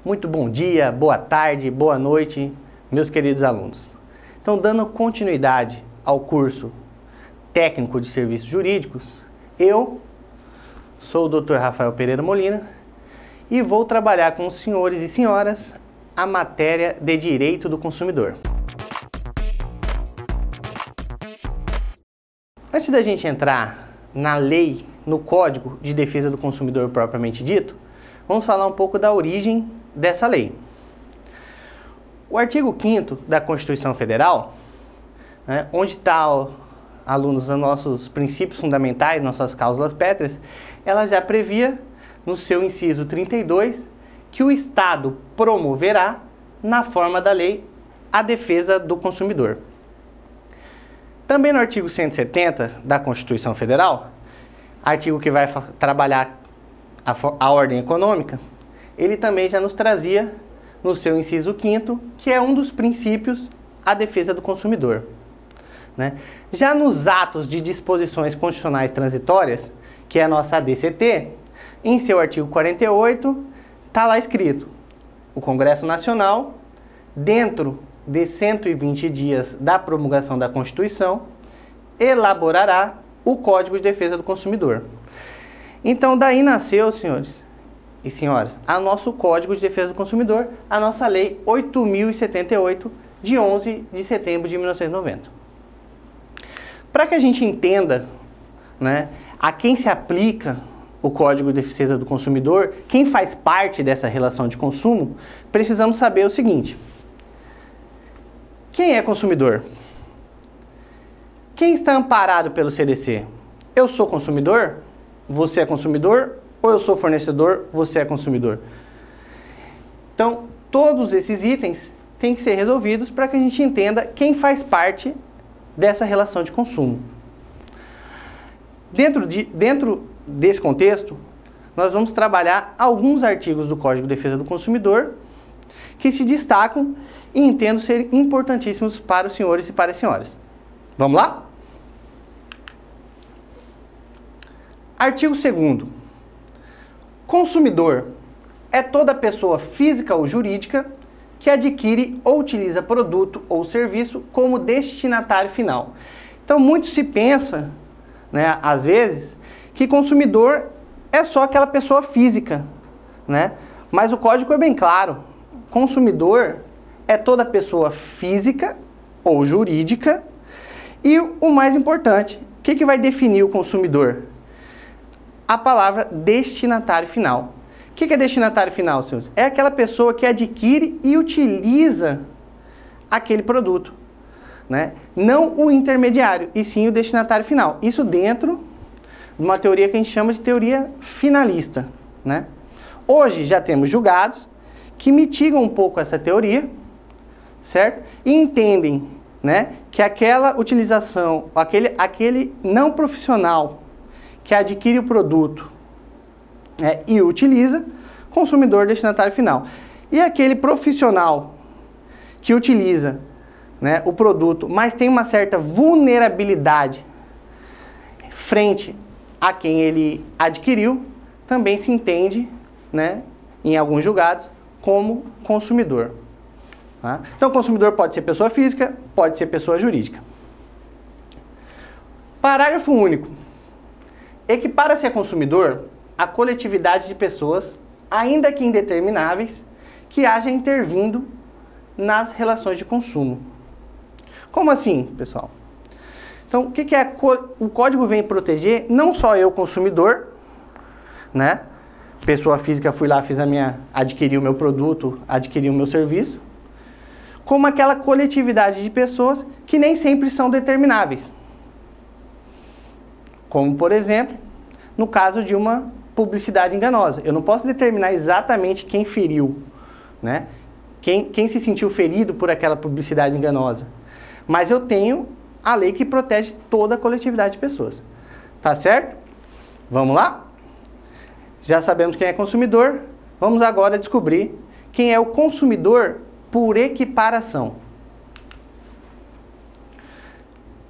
Muito bom dia, boa tarde, boa noite, meus queridos alunos. Então, dando continuidade ao curso técnico de serviços jurídicos, eu sou o Dr. Rafael Pereira Molina e vou trabalhar com os senhores e senhoras a matéria de direito do consumidor. Antes da gente entrar na lei, no Código de Defesa do Consumidor propriamente dito, vamos falar um pouco da origem dessa lei. O artigo 5º da Constituição Federal, onde está, alunos, os nossos princípios fundamentais, nossas cláusulas pétreas, ela já previa, no seu inciso 32, que o Estado promoverá, na forma da lei, a defesa do consumidor. Também no artigo 170 da Constituição Federal, artigo que vai trabalhar a ordem econômica, ele também já nos trazia, no seu inciso 5º, que é um dos princípios, a defesa do consumidor. Já nos atos de disposições constitucionais transitórias, que é a nossa ADCT, em seu artigo 48, está lá escrito: o Congresso Nacional, dentro de 120 dias da promulgação da Constituição, elaborará o Código de Defesa do Consumidor. Então, daí nasceu, senhores e senhoras, o nosso Código de Defesa do Consumidor, a nossa Lei 8.078, de 11 de setembro de 1990. Para que a gente entenda, a quem se aplica o Código de Defesa do Consumidor, quem faz parte dessa relação de consumo, precisamos saber o seguinte: quem é consumidor? Quem está amparado pelo CDC? Eu sou consumidor? Você é consumidor? Ou eu sou fornecedor? Você é consumidor? Então, todos esses itens têm que ser resolvidos para que a gente entenda quem faz parte dessa relação de consumo. Dentro desse contexto, nós vamos trabalhar alguns artigos do Código de Defesa do Consumidor que se destacam e entendo ser importantíssimos para os senhores e para as senhoras. Vamos lá? Artigo 2º. Consumidor é toda pessoa física ou jurídica que adquire ou utiliza produto ou serviço como destinatário final. Então, muito se pensa, às vezes, que consumidor é só aquela pessoa física, Mas o código é bem claro. Consumidor é toda pessoa física ou jurídica e, o mais importante, o que vai definir o consumidor? A palavra destinatário final. O que é destinatário final, senhores? É aquela pessoa que adquire e utiliza aquele produto, Não o intermediário, e sim o destinatário final. Isso dentro de uma teoria que a gente chama de teoria finalista, Hoje já temos julgados que mitigam um pouco essa teoria, certo? E entendem, que aquela utilização, aquele não profissional que adquire o produto e o utiliza, consumidor destinatário final. E aquele profissional que utiliza o produto, mas tem uma certa vulnerabilidade frente a quem ele adquiriu, também se entende, em alguns julgados, como consumidor. Então, consumidor pode ser pessoa física, pode ser pessoa jurídica. Parágrafo único. Equipara-se a consumidor a coletividade de pessoas, ainda que indetermináveis, que haja intervindo nas relações de consumo. Como assim, pessoal? Então, o que é? O código vem proteger não só eu, consumidor, Pessoa física, fui lá, adquiri o meu produto, adquiri o meu serviço, como aquela coletividade de pessoas que nem sempre são determináveis. Como, por exemplo, no caso de uma publicidade enganosa. Eu não posso determinar exatamente quem feriu, quem se sentiu ferido por aquela publicidade enganosa. Mas eu tenho a lei que protege toda a coletividade de pessoas. Tá certo? Vamos lá? Já sabemos quem é consumidor. Vamos agora descobrir quem é o consumidor por equiparação.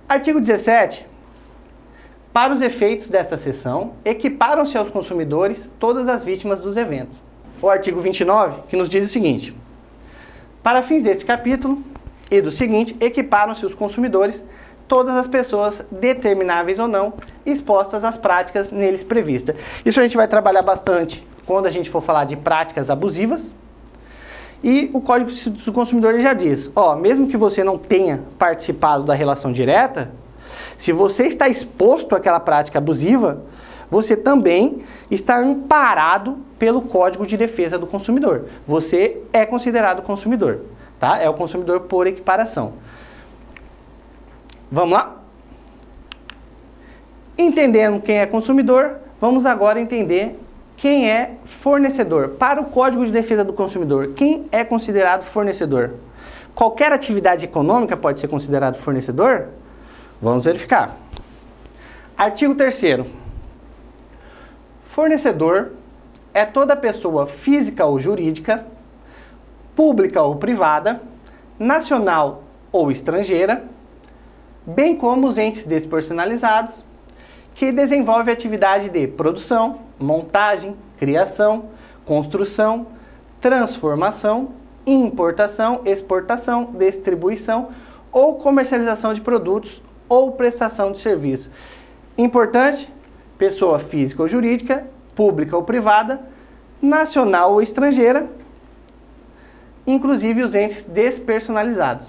Artigo 17. Para os efeitos dessa seção, equiparam-se aos consumidores todas as vítimas dos eventos. o artigo 29, que nos diz o seguinte: para fins deste capítulo e do seguinte, equiparam-se os consumidores, todas as pessoas, determináveis ou não, expostas às práticas neles previstas. Isso a gente vai trabalhar bastante quando a gente for falar de práticas abusivas. E o Código do Consumidor já diz, mesmo que você não tenha participado da relação direta, se você está exposto àquela prática abusiva, você também está amparado pelo Código de Defesa do Consumidor. Você é considerado consumidor, tá? É o consumidor por equiparação. Vamos lá? Entendendo quem é consumidor, vamos agora entender quem é fornecedor. Para o Código de Defesa do Consumidor, quem é considerado fornecedor? Qualquer atividade econômica pode ser considerado fornecedor? Vamos verificar. Artigo 3º. Fornecedor é toda pessoa física ou jurídica, pública ou privada, nacional ou estrangeira, bem como os entes despersonalizados, que desenvolve atividade de produção, montagem, criação, construção, transformação, importação, exportação, distribuição ou comercialização de produtos ou prestação de serviço. Importante, pessoa física ou jurídica, pública ou privada, nacional ou estrangeira, inclusive os entes despersonalizados.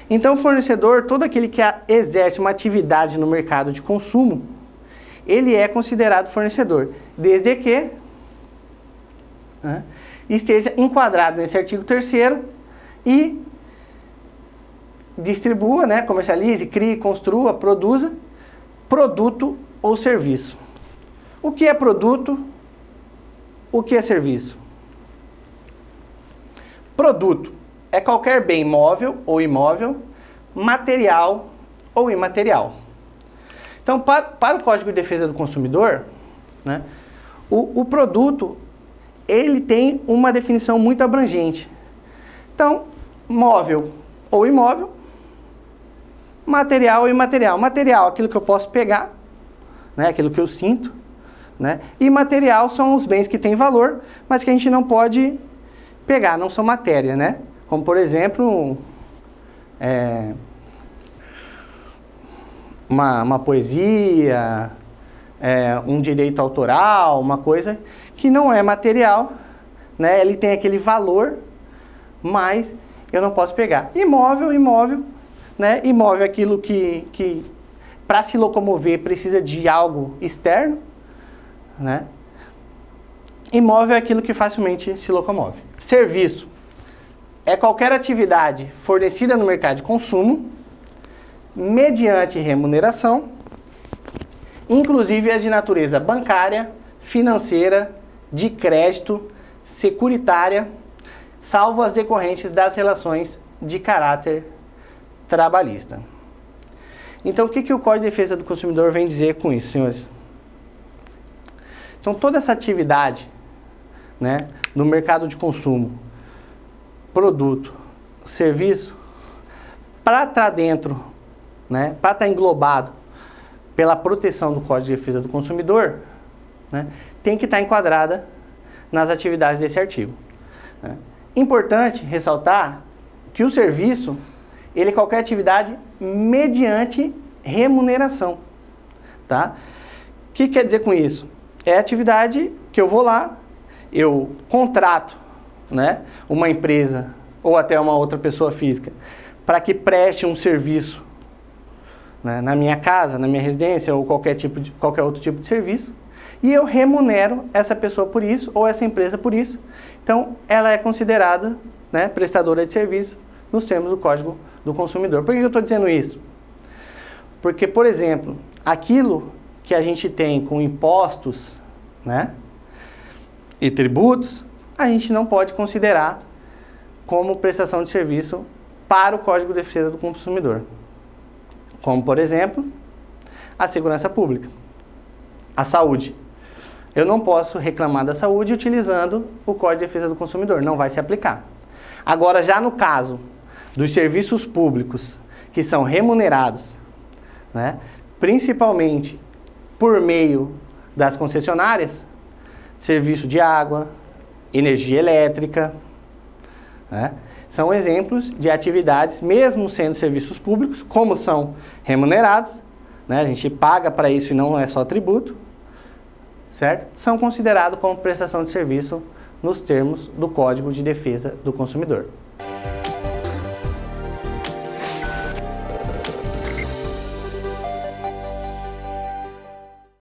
Então, fornecedor, todo aquele que exerce uma atividade no mercado de consumo, ele é considerado fornecedor, desde que esteja enquadrado nesse artigo 3º e distribua, comercialize, crie, construa, produza produto ou serviço. O que é produto? O que é serviço? Produto é qualquer bem móvel ou imóvel, material ou imaterial. Então, para o Código de Defesa do Consumidor, o produto ele tem uma definição muito abrangente. Então, móvel ou imóvel, material ou imaterial. Material, aquilo que eu posso pegar, aquilo que eu sinto, Imaterial são os bens que têm valor, mas que a gente não pode pegar, não são matéria, Como, por exemplo, uma poesia, um direito autoral, uma coisa que não é material, Ele tem aquele valor, mas eu não posso pegar. Imóvel, imóvel é aquilo que para se locomover precisa de algo externo, Imóvel é aquilo que facilmente se locomove. Serviço é qualquer atividade fornecida no mercado de consumo, mediante remuneração, inclusive as de natureza bancária, financeira, de crédito, securitária, salvo as decorrentes das relações de caráter trabalhista. Então, o que o Código de Defesa do Consumidor vem dizer com isso, senhores? Então, toda essa atividade, no mercado de consumo, produto, serviço, para estar dentro, para estar englobado pela proteção do Código de Defesa do Consumidor, tem que estar enquadrada nas atividades desse artigo. Importante ressaltar que o serviço, ele é qualquer atividade mediante remuneração, tá? O que quer dizer com isso? É a atividade que eu vou lá, eu contrato, uma empresa ou até uma outra pessoa física para que preste um serviço, na minha casa, na minha residência ou qualquer outro tipo de serviço, e eu remunero essa pessoa por isso ou essa empresa por isso. Então, ela é considerada, prestadora de serviço nos termos do Código do Consumidor. Por que eu estou dizendo isso? Porque, por exemplo, aquilo que a gente tem com impostos, e tributos, a gente não pode considerar como prestação de serviço para o Código de Defesa do Consumidor. Como, por exemplo, a segurança pública, a saúde. Eu não posso reclamar da saúde utilizando o Código de Defesa do Consumidor, não vai se aplicar. Agora, já no caso dos serviços públicos que são remunerados, principalmente por meio das concessionárias, serviço de água, energia elétrica, né? São exemplos de atividades, mesmo sendo serviços públicos, como são remunerados, né? A gente paga para isso e não é só tributo, certo? São considerados como prestação de serviço nos termos do Código de Defesa do Consumidor.